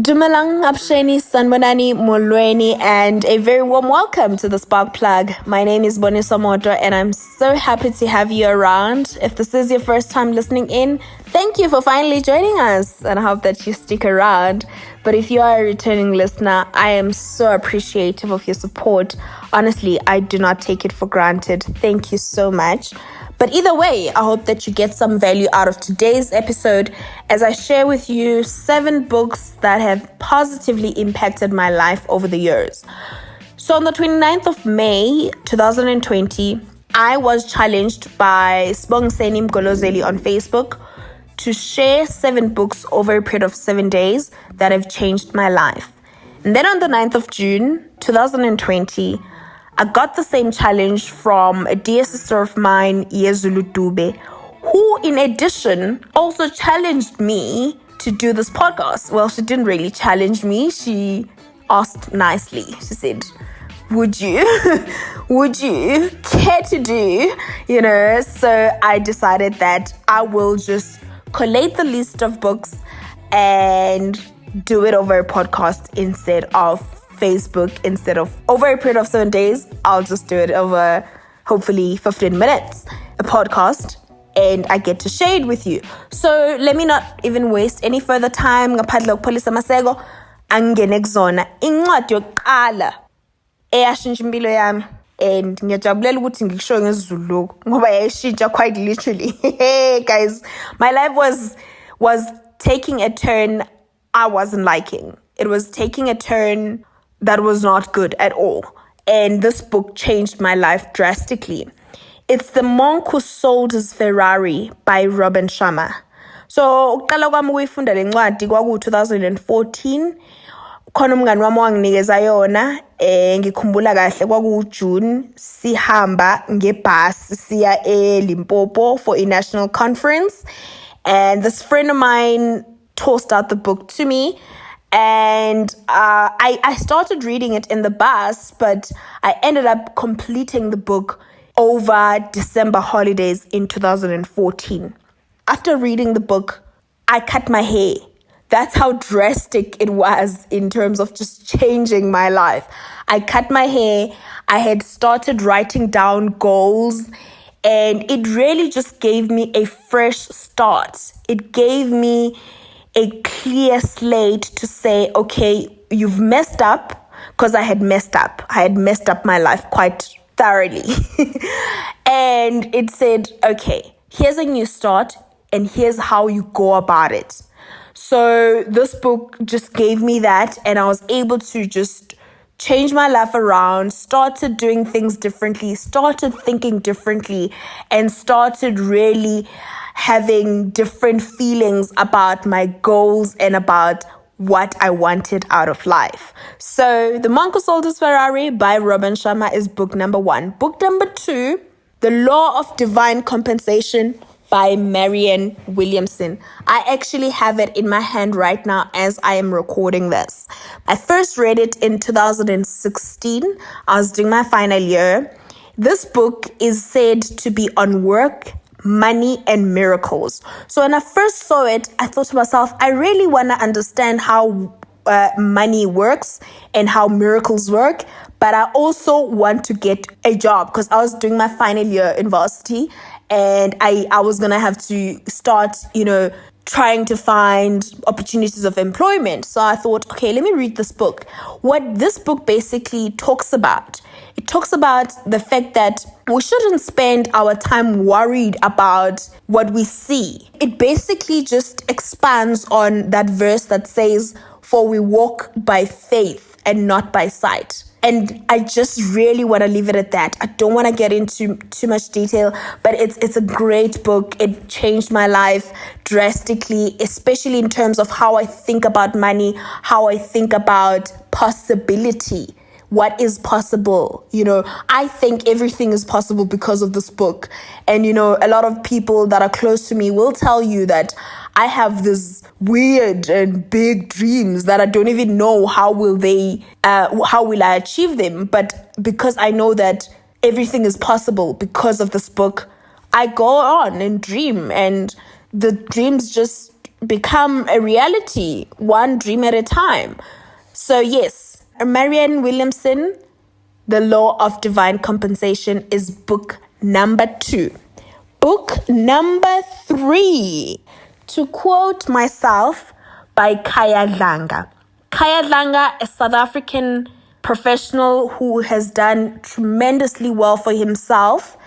Dumelang, Absheni, Sanbanani, Molweni, and a very warm welcome to the Spark Plug. My name is Bonisa Moto, and I'm so happy to have you around. If this is your first time listening in, thank you for finally joining us, and I hope that you stick around. But if you are a returning listener, I am so appreciative of your support. Honestly, I do not take it for granted. Thank you so much. But either way, I hope that you get some value out of today's episode as I share with you 7 books that have positively impacted my life over the years. So on the 29th of May, 2020, I was challenged by Sbongiseni Mgolozeli on Facebook to share 7 books over a period of 7 days that have changed my life. And then on the 9th of June, 2020, I got the same challenge from a dear sister of mine, Yezulu Dube, who in addition also challenged me to do this podcast. Well, she didn't really challenge me. She asked nicely. She said, would you care to do, So I decided that I will just collate the list of books and do it over a podcast instead of Facebook. Instead of over a period of 7 days, I'll just do it over hopefully 15 minutes, a podcast, and I get to share it with you. So let me not even waste any further time. Ngaphandle kokupholisa amaseko, angene kuzona incwadi yokuqala eyashintsha impilo yami, and ngiyajabulela ukuthi ngikusho ngesiZulu lokho ngoba yayishintsha quite literally. Hey guys, my life was taking a turn I wasn't liking. It was taking a turn that was not good at all. And this book changed my life drastically. It's The Monk Who Sold His Ferrari by Sharma. So, uqala kwami ukuyifunda le ncwadi kwaku-2014. Khona umngani wami wanginikeza yona, ngikhumbula kahle kwaku-June, sihamba ngebhasi siya eLimpopo for a national conference. And this friend of mine tossed out the book to me. And I started reading it in the bus, but I ended up completing the book over December holidays in 2014. After reading the book, I cut my hair. That's how drastic it was in terms of just changing my life. I cut my hair. I had started writing down goals, and it really just gave me a fresh start. It gave me a clear slate to say, okay, you've messed up, because I had messed up. I had messed up my life quite thoroughly. And it said, okay, here's a new start, and here's how you go about it. So this book just gave me that, and I was able to just change my life around, started doing things differently, started thinking differently, and started really having different feelings about my goals and about what I wanted out of life. So The Monk Who Sold His Ferrari by Sharma is book number 1. Book number 2, The Law of Divine Compensation by Marianne Williamson. I actually have it in my hand right now as I am recording this. I first read it in 2016. I was doing my final year. This book is said to be on work, money, and miracles. So when I first saw it, I thought to myself, I really want to understand how money works and how miracles work, but I also want to get a job because I was doing my final year university, and I was going to have to start, trying to find opportunities of employment. So I thought, okay, let me read this book. What this book basically talks about, it talks about the fact that we shouldn't spend our time worried about what we see. It basically just expands on that verse that says, for we walk by faith and not by sight. And I just really want to leave it at that. I don't want to get into too much detail, but it's a great book. It changed my life drastically, especially in terms of how I think about money, how I think about possibility. What is possible? I think everything is possible because of this book. And, a lot of people that are close to me will tell you that I have this weird and big dreams that I don't even know how will I achieve them. But because I know that everything is possible because of this book, I go on and dream, and the dreams just become a reality, one dream at a time. So yes, Marianne Williamson, The Law of Divine Compensation is book number 2. Book number 3, to quote myself, by Khaya Dlanga. Khaya Dlanga, a South African professional who has done tremendously well for himself,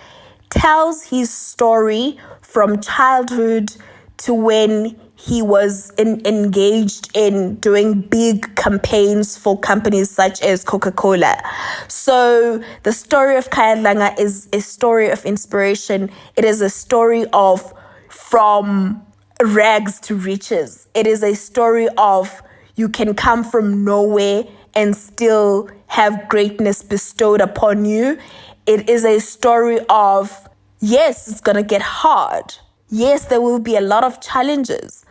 tells his story from childhood to when he was engaged in doing big campaigns for companies such as Coca-Cola. So the story of Khaya Dlanga is a story of inspiration. It is a story of from rags to riches. It is a story of you can come from nowhere and still have greatness bestowed upon you. It is a story of, yes, it's going to get hard. Yes, there will be a lot of challenges,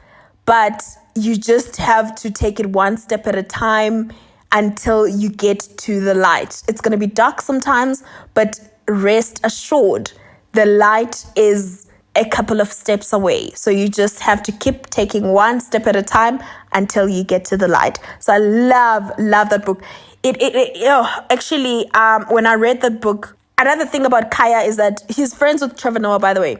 but you just have to take it one step at a time until you get to the light. It's going to be dark sometimes, but rest assured, the light is a couple of steps away. So you just have to keep taking one step at a time until you get to the light. So I love that book. Actually, when I read the book, another thing about Khaya is that he's friends with Trevor Noah, by the way,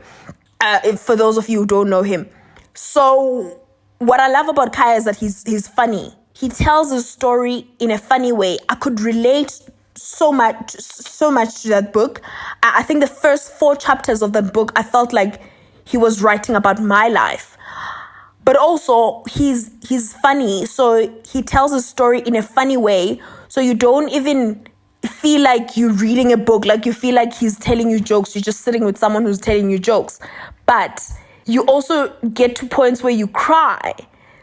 for those of you who don't know him. So what I love about Khaya is that he's funny. He tells his story in a funny way. I could relate so much to that book. I think the first 4 chapters of the book, I felt like he was writing about my life. But also, he's funny, so he tells his story in a funny way, so you don't even feel like you're reading a book, like you feel like he's telling you jokes. You're just sitting with someone who's telling you jokes. But you also get to points where you cry.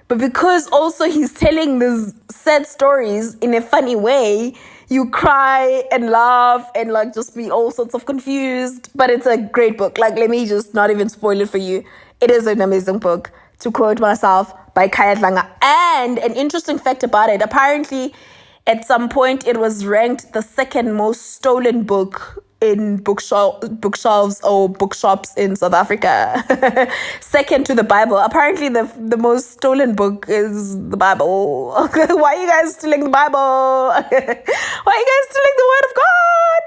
But because also he's telling these sad stories in a funny way, you cry and laugh and like just be all sorts of confused. But it's a great book. Like, let me just not even spoil it for you. It is an amazing book, to quote myself, by Khaya Dlanga. And an interesting fact about it, apparently at some point it was ranked the second most stolen book in bookshelves or bookshops in South Africa. Second to the Bible. Apparently the most stolen book is the Bible. Why are you guys stealing the Bible? Why are you guys stealing the Word of God?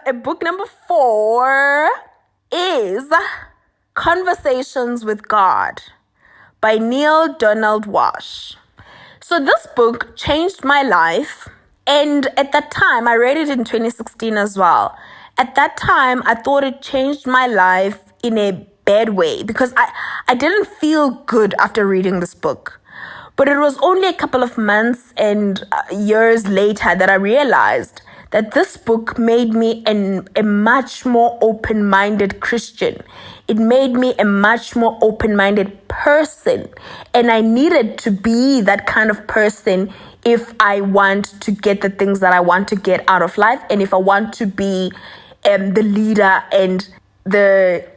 Anyway, book number 4 is Conversations with God by Neal Donald Walsh. So this book changed my life. And at that time, I read it in 2016 as well. At that time, I thought it changed my life in a bad way because I didn't feel good after reading this book. But it was only a couple of months and years later that I realized that this book made me a much more open-minded Christian. It made me a much more open-minded person. And I needed to be that kind of person if I want to get the things that I want to get out of life, and if I want to be the leader and the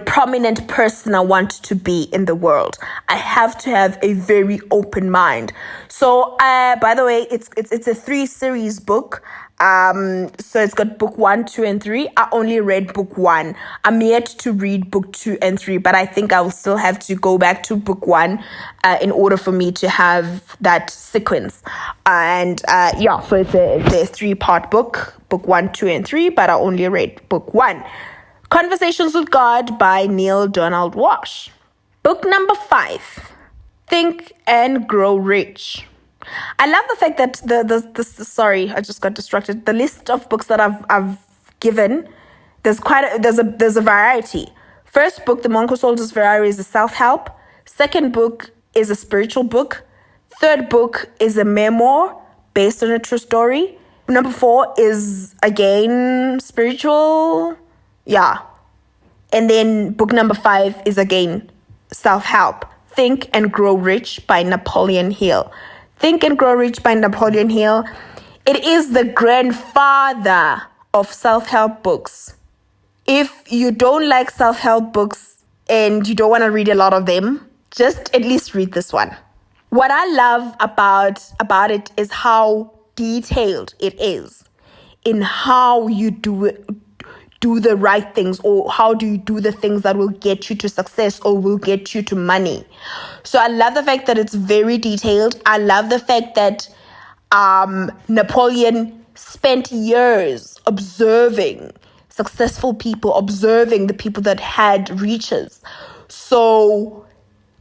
prominent person I want to be in the world. I have to have a very open mind. So by the way, it's a 3-series book. So it's got book 1, 2, and 3. I only read book 1. I'm yet to read book 2 and 3, but I think I will still have to go back to book 1 in order for me to have that sequence. And so it's a 3-part book, book 1, 2, and 3, but I only read book 1. Conversations with God by Neal Donald Walsh. Book number 5, Think and Grow Rich. I love the fact that sorry, I just got distracted. The list of books that I've given, there's a variety. First book, The Monk Soldier's Ferrari, is a self-help. Second book is a spiritual book. Third book is a memoir based on a true story. Number 4 is again spiritual. Yeah. And then book number 5 is again self-help. Think and Grow Rich by Napoleon Hill. Think and Grow Rich by Napoleon Hill. It is the grandfather of self-help books. If you don't like self-help books and you don't want to read a lot of them, just at least read this one. What I love about it is how detailed it is in how you do do the right things, or how do you do the things that will get you to success or will get you to money. So I love the fact that it's very detailed. I love the fact that Napoleon spent years observing successful people, observing the people that had reaches. So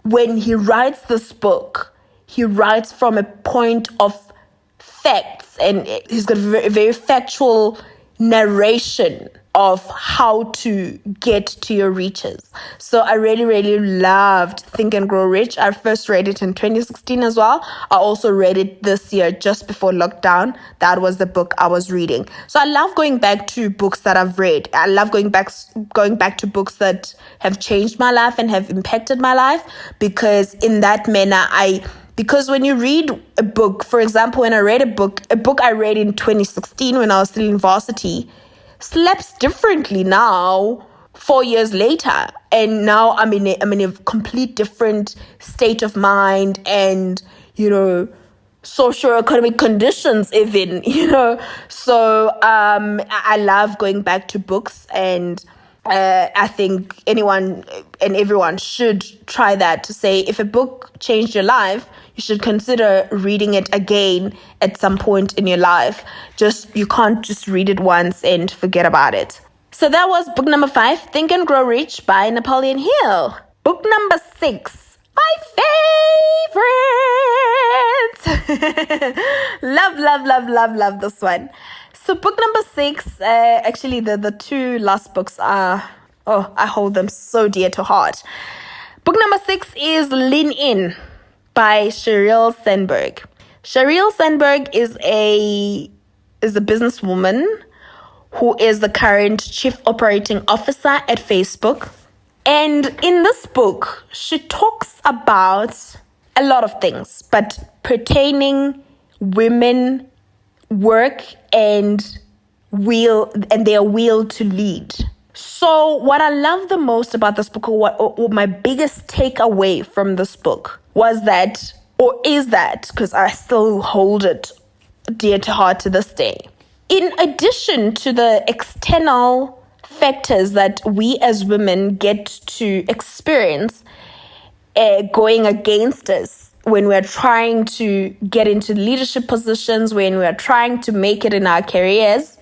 when he writes this book, he writes from a point of facts, and he's got a very factual narration of how to get to your reaches. So I really, really loved Think and Grow Rich. I first read it in 2016 as well. I also read it this year just before lockdown. That was the book I was reading. So I love going back to books that I've read. I love going back to books that have changed my life and have impacted my life, because in that manner because when you read a book, for example, when I read a book I read in 2016 when I was still in varsity, slaps differently now, 4 years later. And now I'm in a complete different state of mind and, socioeconomic conditions even, So I love going back to books, and I think anyone and everyone should try that, to say if a book changed your life, you should consider reading it again at some point in your life. You can't just read it once and forget about it. So that was book number 5, Think and Grow Rich by Napoleon Hill. Book number 6, my favorite. love this one. So book number 6, actually the 2 last books I hold them so dear to heart. Book number 6 is Lean In by Sheryl Sandberg. Sheryl Sandberg is a businesswoman who is the current chief operating officer at Facebook. And in this book, she talks about a lot of things, but pertaining women, work, and their will to lead. So what I love the most about this book, or my biggest takeaway from this book, is that, because I still hold it dear to heart to this day. In addition to the external factors that we as women get to experience going against us when we're trying to get into leadership positions, when we're trying to make it in our careers,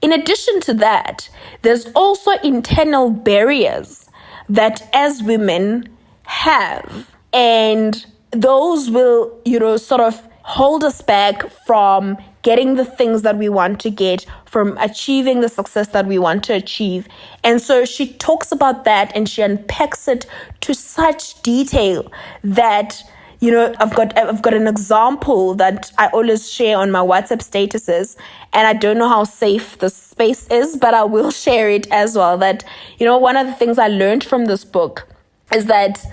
in addition to that, there's also internal barriers that as women have. And those will, sort of hold us back from getting the things that we want to get, from achieving the success that we want to achieve. And so she talks about that, and she unpacks it to such detail that, I've got an example that I always share on my WhatsApp statuses, and I don't know how safe this space is, but I will share it as well. That, one of the things I learned from this book is that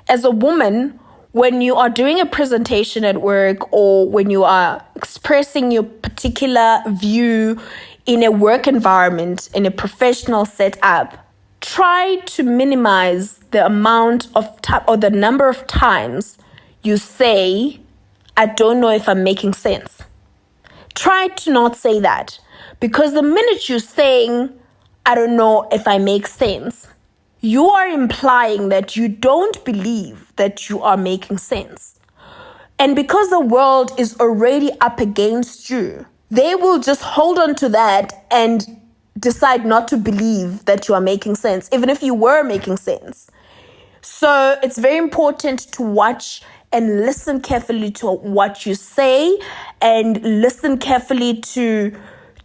as a woman, when you are doing a presentation at work, or when you are expressing your particular view in a work environment, in a professional setup, try to minimize the amount of time or the number of times you say, I don't know if I'm making sense. Try to not say that, because the minute you're saying, I don't know if I make sense, you are implying that you don't believe that you are making sense. And because the world is already up against you, they will just hold on to that and decide not to believe that you are making sense, even if you were making sense. So it's very important to watch and listen carefully to what you say, and listen carefully to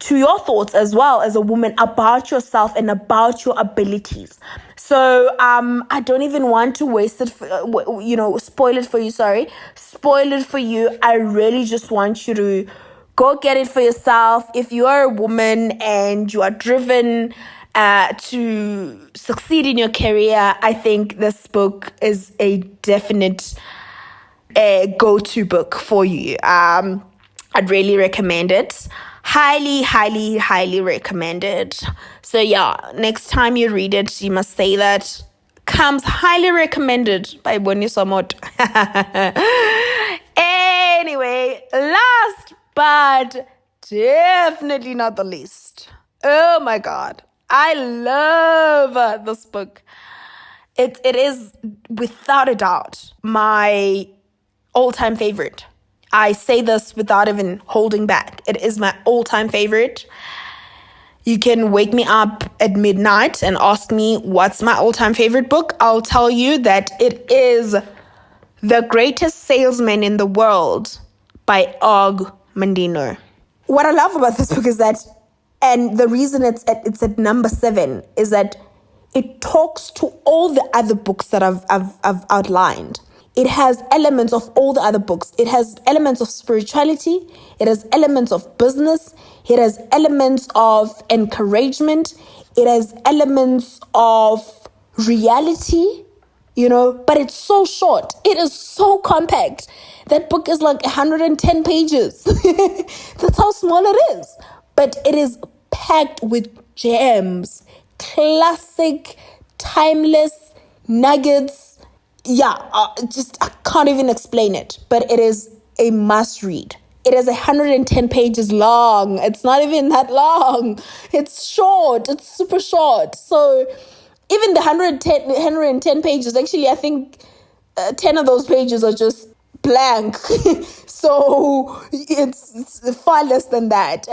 your thoughts as well as a woman about yourself and about your abilities. So I don't even want to waste it, spoil it for you. I really just want you to go get it for yourself. If you are a woman and you are driven to succeed in your career, I think this book is a definite go-to book for you. I'd really recommend it. Highly, highly, highly recommended. So yeah, next time you read it, you must say that comes highly recommended by Boniso Moto. Anyway, last but definitely not the least. Oh my God. I love this book. It is without a doubt my all-time favorite. I say this without even holding back. It is my all-time favorite. You can wake me up at midnight and ask me what's my all-time favorite book. I'll tell you that it is The Greatest Salesman in the World by Mandino. What I love about this book is that, and the reason it's at number 7, is that it talks to all the other books that I've outlined. It has elements of all the other books. It has elements of spirituality. It has elements of business. It has elements of encouragement. It has elements of reality, but it's so short. It is so compact. That book is like 110 pages. That's how small it is. But it is packed with gems, classic, timeless nuggets. I can't even explain it, but it is a must read. It is 110 pages long. It's not even that long. It's short. It's super short. So even the 110 pages, actually, I think 10 of those pages are just blank. So it's far less than that.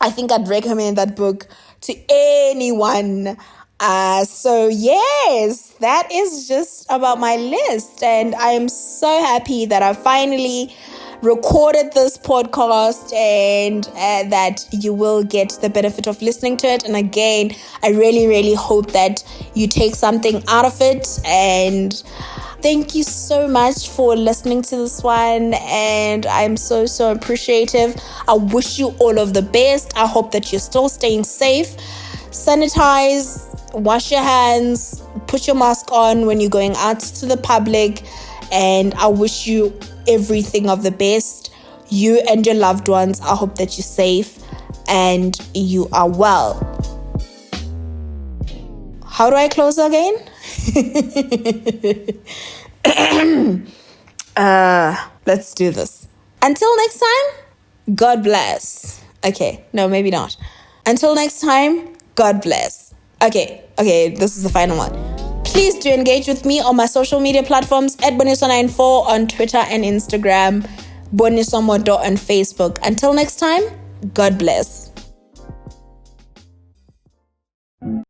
I think I'd recommend that book to anyone. So yes, that is just about my list, and I am so happy that I finally recorded this podcast and that you will get the benefit of listening to it. And again, I really, really hope that you take something out of it, and thank you so much for listening to this one, and I'm so appreciative. I wish you all of the best. I hope that you're still staying safe. Sanitize, wash your hands, put your mask on when you're going out to the public, and I wish you everything of the best. You and your loved ones, I hope that you're safe and you are well. How do I close again? Let's do this. Until next time, God bless. Okay, no, maybe not. Until next time, God bless. Okay, this is the final one. Please do engage with me on my social media platforms at Boniso94 on Twitter and Instagram, Boniso Modo on Facebook. Until next time, God bless.